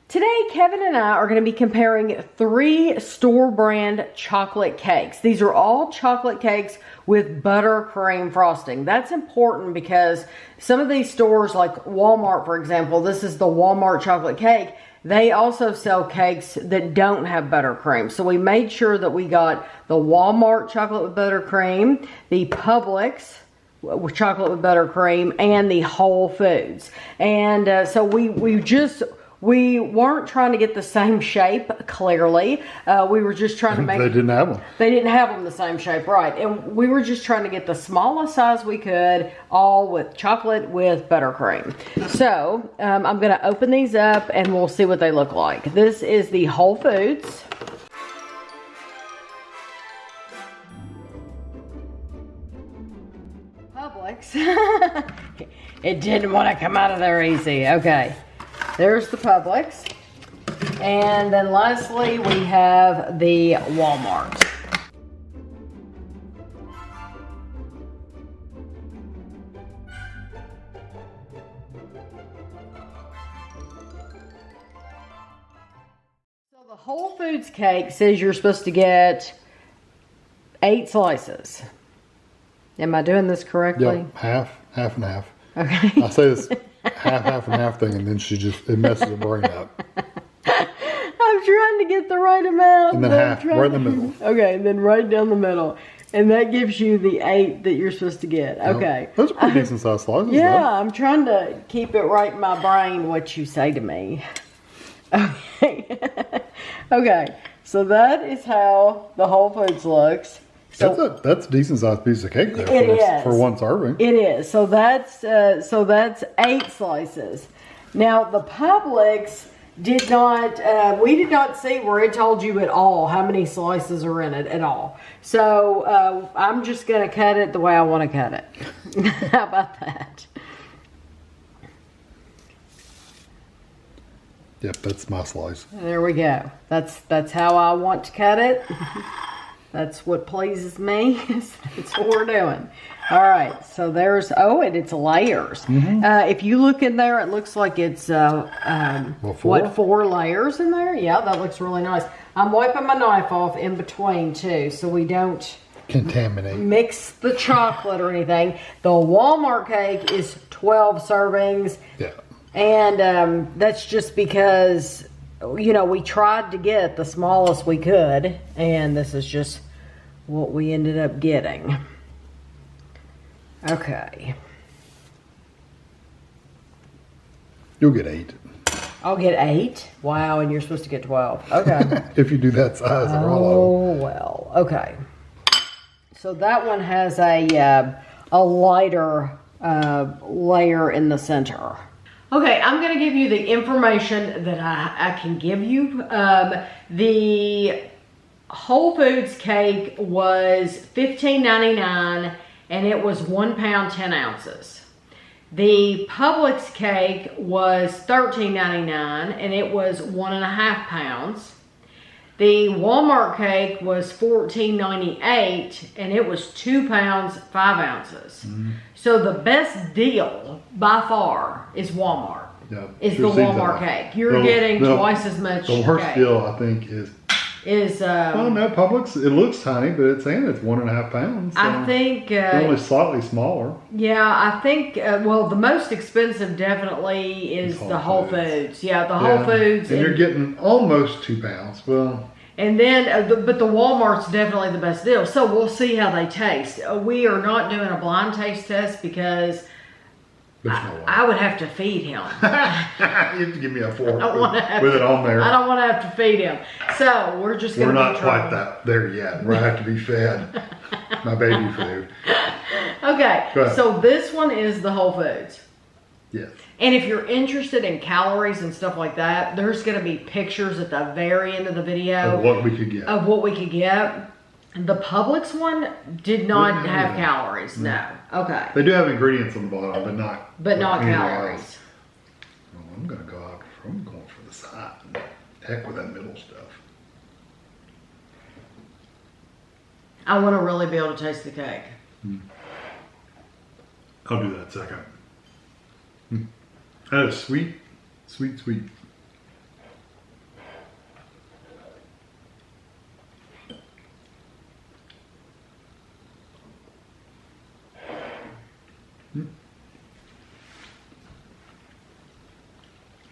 Today, Kevin and I are going to be comparing 3 store brand chocolate cakes. These are all chocolate cakes with buttercream frosting. That's important because some of these stores like Walmart, for example, this is the Walmart chocolate cake. They also sell cakes that don't have buttercream. So we made sure that we got the Walmart chocolate with buttercream, the Publix with chocolate with buttercream, and the Whole Foods. And so we weren't trying to get the same shape, clearly. We were just trying to make... They didn't have them. They didn't have them the same shape, right. And we were just trying to get the smallest size we could, all with chocolate with buttercream. So, I'm going to open these up and we'll see what they look like. This is the Whole Foods. Publix. It didn't want to come out of there easy. Okay. There's the Publix. And then lastly, we have the Walmart. So the Whole Foods cake says you're supposed to get 8 slices. Am I doing this correctly? Yeah, half and half. Okay. I say this half and half thing, and then it messes the brain up. I'm trying to get the right amount. And then half, right in the middle. Okay, and then right down the middle. And that gives you the 8 that you're supposed to get. Okay. Those are pretty decent sized slices, yeah, though. I'm trying to keep it right in my brain what you say to me. Okay. Okay, so that is how the Whole Foods looks. So That's a decent sized piece of cake there for one serving. It is. So that's 8 slices. Now the Publix did not. We did not see where it told you at all how many slices are in it at all. So I'm just going to cut it the way I want to cut it. How about that? Yep, that's my slice. There we go. That's how I want to cut it. That's what pleases me. That's what we're doing. All right. So there's, and it's layers. Mm-hmm. If you look in there, it looks like it's, 4 layers in there? Yeah, that looks really nice. I'm wiping my knife off in between too, so we don't contaminate, mix the chocolate or anything. The Walmart cake is 12 servings. Yeah. And that's just because, you know, we tried to get the smallest we could, and this is just what we ended up getting. Okay. You'll get 8. I'll get 8? Wow, and you're supposed to get 12. Okay. If you do that size. Oh, well. Okay. So that one has a lighter layer in the center. Okay, I'm going to give you the information that I can give you. The Whole Foods cake was $15.99 and it was 1 pound 10 ounces. The Publix cake was $13.99 and it was 1.5 pounds. The Walmart cake was $14.98 and it was 2 pounds 5 ounces. Mm-hmm. So the best deal by far is Walmart. Yeah, is the Walmart cake. You're getting twice as much. The worst cake. deal I think is well, no, Publix. It looks tiny, but it's saying it's 1.5 pounds. So I think only slightly smaller. Yeah, I think. Well, the most expensive definitely is the Whole Foods. Yeah, the Whole Foods. And you're getting almost 2 pounds. Well. And then, but the Walmart's definitely the best deal. So we'll see how they taste. We are not doing a blind taste test because I would have to feed him. You have to give me a fork with it on there. I don't want to have to feed him. So we're just going to We're not quite there yet. We're going to have to be fed my baby food. Okay, so this one is the Whole Foods. Yes. And if you're interested in calories and stuff like that, there's going to be pictures at the very end of the video. Of what we could get. The Publix one did not have calories, no. Okay. They do have ingredients on the bottom, but not calories. Well, I'm going going for the side. Heck with that middle stuff. I want to really be able to taste the cake. I'll do that second. That is sweet, sweet, sweet.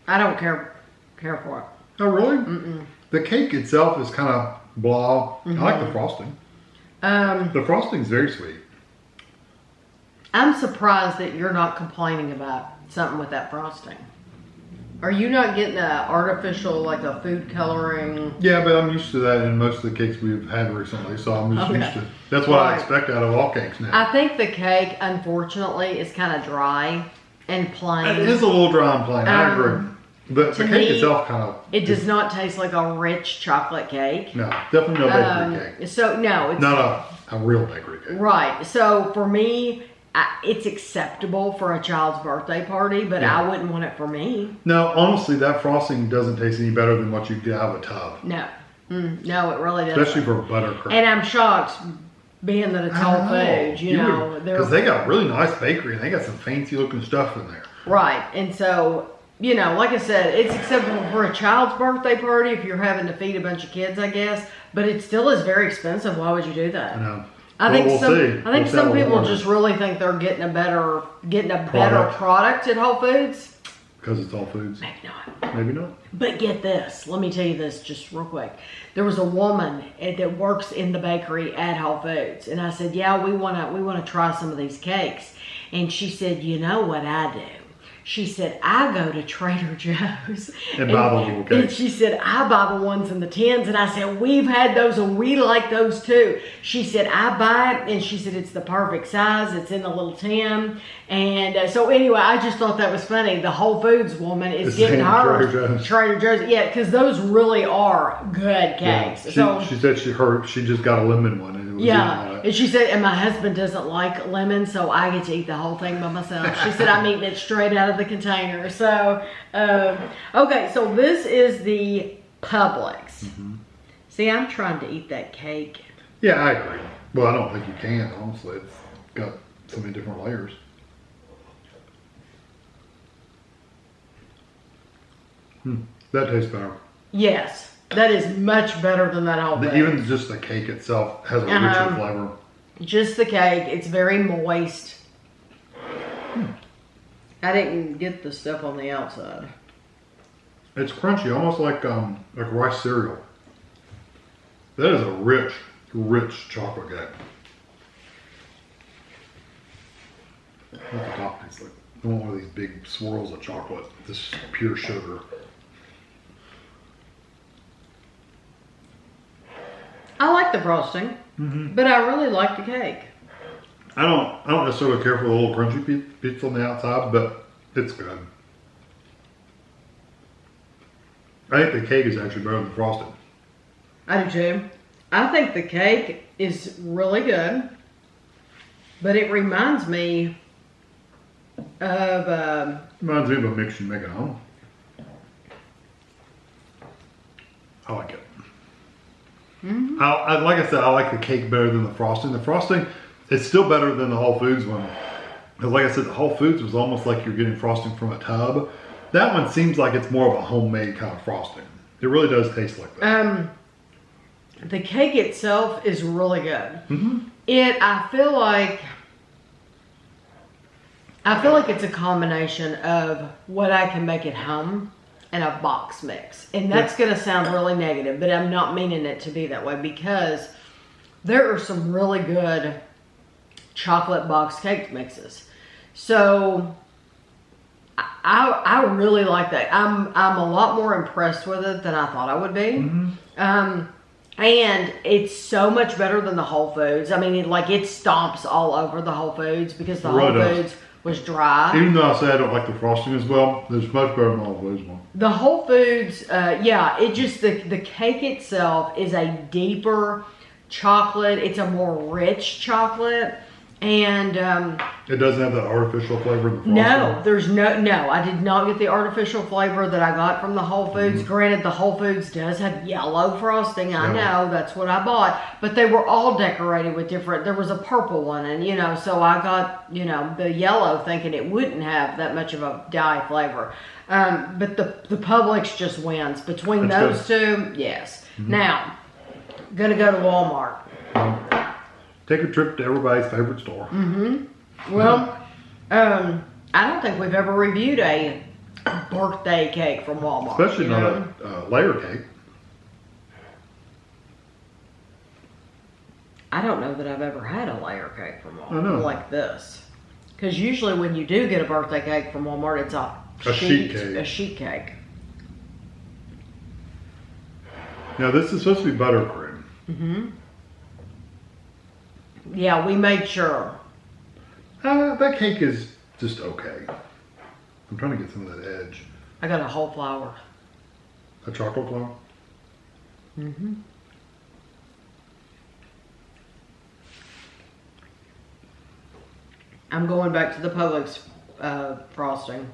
I don't care for it. Oh, really? Mm-mm. The cake itself is kind of blah. I like the frosting. The frosting's very sweet. I'm surprised that you're not complaining about something with that frosting. Are you not getting a artificial, like a food coloring? Yeah, but I'm used to that in most of the cakes we've had recently, so I'm just used to it. That's what I expect out of all cakes now. I think the cake, unfortunately, is kind of dry and plain. It is a little dry and plain, I agree. But the cake itself kind of... It does not taste like a rich chocolate cake. No, definitely no bakery cake. So, no. It's not a real bakery cake. Right. So, for me... it's acceptable for a child's birthday party, but I wouldn't want it for me. No, honestly, that frosting doesn't taste any better than what you get out of a tub. No. No, it really doesn't. Especially for buttercream. And I'm shocked, being that it's Whole Foods, you know. Because they got really nice bakery, and they got some fancy looking stuff in there. Right. And so, you know, like I said, it's acceptable for a child's birthday party if you're having to feed a bunch of kids, I guess. But it still is very expensive. Why would you do that? I know. I think some people just really think they're getting a better product at Whole Foods. Because it's Whole Foods. Maybe not. Maybe not. But get this. Let me tell you this just real quick. There was a woman that works in the bakery at Whole Foods, and I said, "Yeah, we wanna try some of these cakes." And she said, "You know what I do?" She said, "I go to Trader Joe's and buy the little cakes." And she said, "I buy the ones in the tins." And I said, "We've had those and we like those too." She said, "I buy it," and she said, "It's the perfect size. It's in a little tin." And so anyway, I just thought that was funny. The Whole Foods woman is getting hers. Trader Joe's. Yeah, because those really are good cakes. Yeah. She said she just got a lemon one. And it was and she said, and my husband doesn't like lemon, so I get to eat the whole thing by myself. She said, "I'm eating it straight out of the container." So, okay, so this is the Publix. See, I'm trying to eat that cake. Yeah, I agree. Well, I don't think you can, honestly. It's got so many different layers. That tastes better. Yes, that is much better than that Whole Foods. Even just the cake itself has a richer flavor. Just the cake, it's very moist. I didn't get the stuff on the outside. It's crunchy, almost like rice cereal. That is a rich, rich chocolate cake. What the top tastes like. I want one of these big swirls of chocolate. This is pure sugar. I like the frosting, but I really like the cake. I don't necessarily care for the little crunchy bits on the outside, but it's good. I think the cake is actually better than the frosting. I do too. I think the cake is really good, but it reminds me of... reminds me of a mix you make at home. I like it. Like I said, I like the cake better than the frosting. The frosting is still better than the Whole Foods one. Because like I said, the Whole Foods was almost like you're getting frosting from a tub. That one seems like it's more of a homemade kind of frosting. It really does taste like that. The cake itself is really good. I feel like it's a combination of what I can make at home and a box mix. And that's going to sound really negative, but I'm not meaning it to be that way, because there are some really good chocolate box cake mixes. So I really like that. I'm a lot more impressed with it than I thought I would be. And it's so much better than the Whole Foods. I mean, it stomps all over the Whole Foods, because the Whole Foods was dry. Even though I say I don't like the frosting as well, it's much better than the Whole Foods one. The Whole Foods, it just, the cake itself is a deeper chocolate. It's a more rich chocolate. And it doesn't have that artificial flavor in the frosting? No, there's no, I did not get the artificial flavor that I got from the Whole Foods. Granted, the Whole Foods does have yellow frosting. I know, that's what I bought. But they were all decorated with different, there was a purple one, and so I got, the yellow, thinking it wouldn't have that much of a dye flavor. But the Publix just wins. Between those two, yes. Now, gonna go to Walmart. Take a trip to everybody's favorite store. Well, I don't think we've ever reviewed a birthday cake from Walmart. Especially not a layer cake. I don't know that I've ever had a layer cake from I know. Walmart like this. Because usually when you do get a birthday cake from Walmart, it's a sheet cake. A sheet cake. Now this is supposed to be buttercream. Mm-hmm. Yeah, we made sure. That cake is just okay. I'm trying to get some of that edge. I got a whole flour. A chocolate flour? Mm-hmm. I'm going back to the Publix frosting.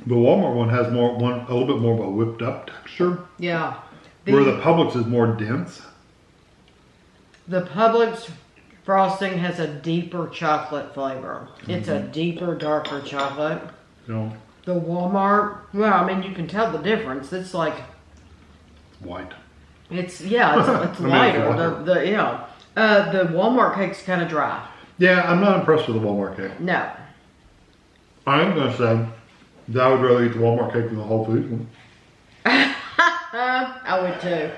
The Walmart one has a little bit more of a whipped up texture. Yeah. Where the Publix is more dense. The Publix frosting has a deeper chocolate flavor. It's a deeper, darker chocolate. No. The Walmart, well, I mean, you can tell the difference. It's like, White. it's lighter. It's lighter. The Walmart cake's kind of dry. Yeah, I'm not impressed with the Walmart cake. No. I am going to say that I would rather eat the Walmart cake than the Whole Foods one. I would too.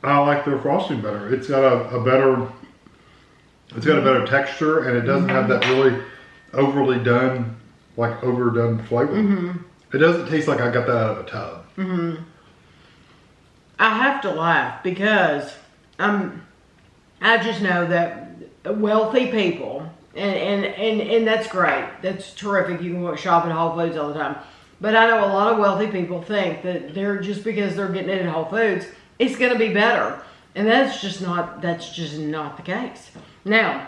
I like their frosting better. It's got a better texture, and it doesn't have that really overdone flavor. It doesn't taste like I got that out of a tub. I have to laugh because I just know that wealthy people, and that's great. That's terrific. You can go shop at Whole Foods all the time. But I know a lot of wealthy people think that just because they're getting it at Whole Foods, it's going to be better. And that's just not the case. Now,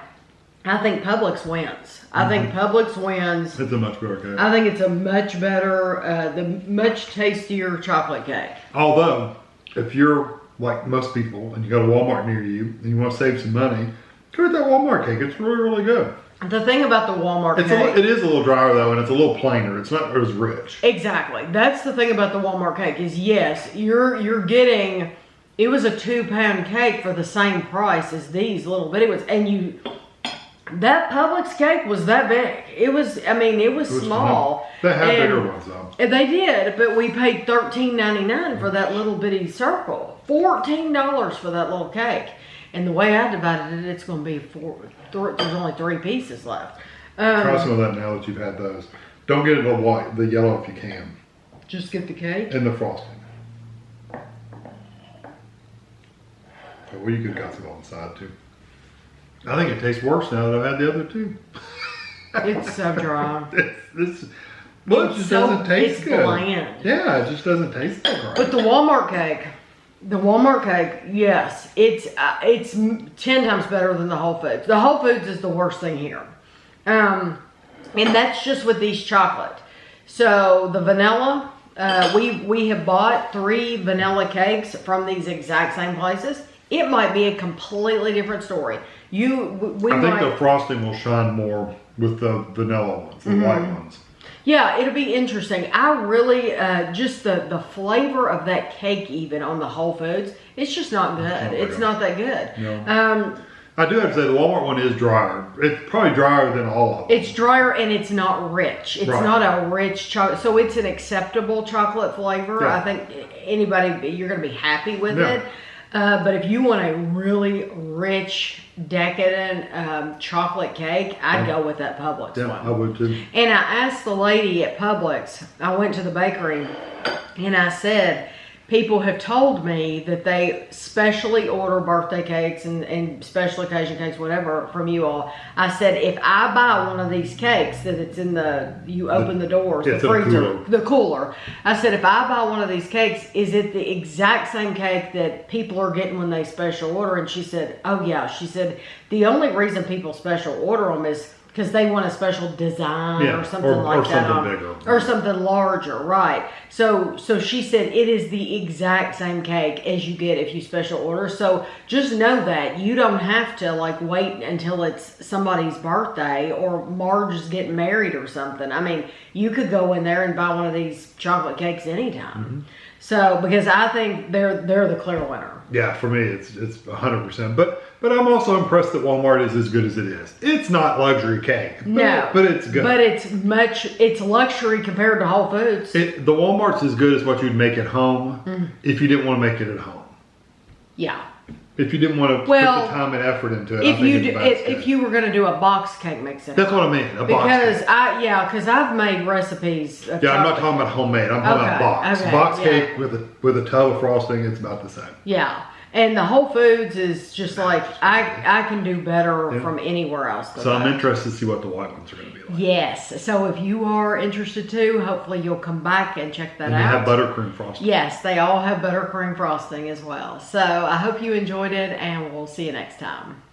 I think Publix wins. I think Publix wins. It's a much better cake. I think it's a much better, much tastier chocolate cake. Although, if you're like most people and you got a Walmart near you and you want to save some money, go get that Walmart cake. It's really, really good. The thing about the Walmart cake... It is a little drier though, and it's a little plainer. It's not as rich. Exactly. That's the thing about the Walmart cake is, yes, you're getting... It was a 2-pound cake for the same price as these little bitty ones. And that Publix cake was that big. It was small. They had bigger ones though. They did, but we paid $13.99 for that little bitty circle. $14 for that little cake. And the way I divided it, it's going to be there's only 3 pieces left. Try some of that now that you've had those. Don't get it the yellow if you can. Just get the cake? And the frosting. Well, you could have got some on the side too. I think it tastes worse now that I've had the other two. It's so dry. It just doesn't taste good. It's bland. Yeah, it just doesn't taste good right. But the Walmart cake, yes, it's 10 times better than the Whole Foods. The Whole Foods is the worst thing here. And that's just with these chocolate. So the vanilla, we have bought 3 vanilla cakes from these exact same places. It might be a completely different story. I think the frosting will shine more with the vanilla ones, the white ones. Yeah, it'll be interesting. I really, just the flavor of that cake even on the Whole Foods, it's just not good. It's not that good. No. I do have to say the Walmart one is drier. It's probably drier than all of them. It's drier and it's not rich. It's not a rich chocolate. So it's an acceptable chocolate flavor. Yeah. I think you're going to be happy with it. But if you want a really rich, decadent chocolate cake, I'd go with that Publix one. I would too. And I asked the lady at Publix, I went to the bakery, and I said, people have told me that they specially order birthday cakes and special occasion cakes, whatever, from you all. I said, if I buy one of these cakes that it's in you open the doors, the freezer, the cooler. I said, if I buy one of these cakes, is it the exact same cake that people are getting when they special order? And she said, oh yeah. She said, the only reason people special order them is because they want a special design or something like that. Or something bigger. Or something larger, right. So she said it is the exact same cake as you get if you special order. So just know that. You don't have to wait until it's somebody's birthday or Marge is getting married or something. I mean, you could go in there and buy one of these chocolate cakes anytime. So, because I think they're the clear winner. Yeah, for me, it's 100%. But I'm also impressed that Walmart is as good as it is. It's not luxury cake. No. But it's good. But it's luxury compared to Whole Foods. The Walmart's as good as what you'd make at home if you didn't want to make it at home. Yeah. If you didn't want to put the time and effort into it, if you were going to do a box cake mix at that's home. what I mean. A box cake. Because I've made recipes. I'm not talking about homemade. I'm talking about box. Okay, box cake with a tub of frosting. It's about the same. Yeah. And the Whole Foods is just like, I can do better from anywhere else. So I'm interested to see what the white ones are going to be like. Yes. So if you are interested too, hopefully you'll come back and check that out. And they have buttercream frosting. Yes, they all have buttercream frosting as well. So I hope you enjoyed it, and we'll see you next time.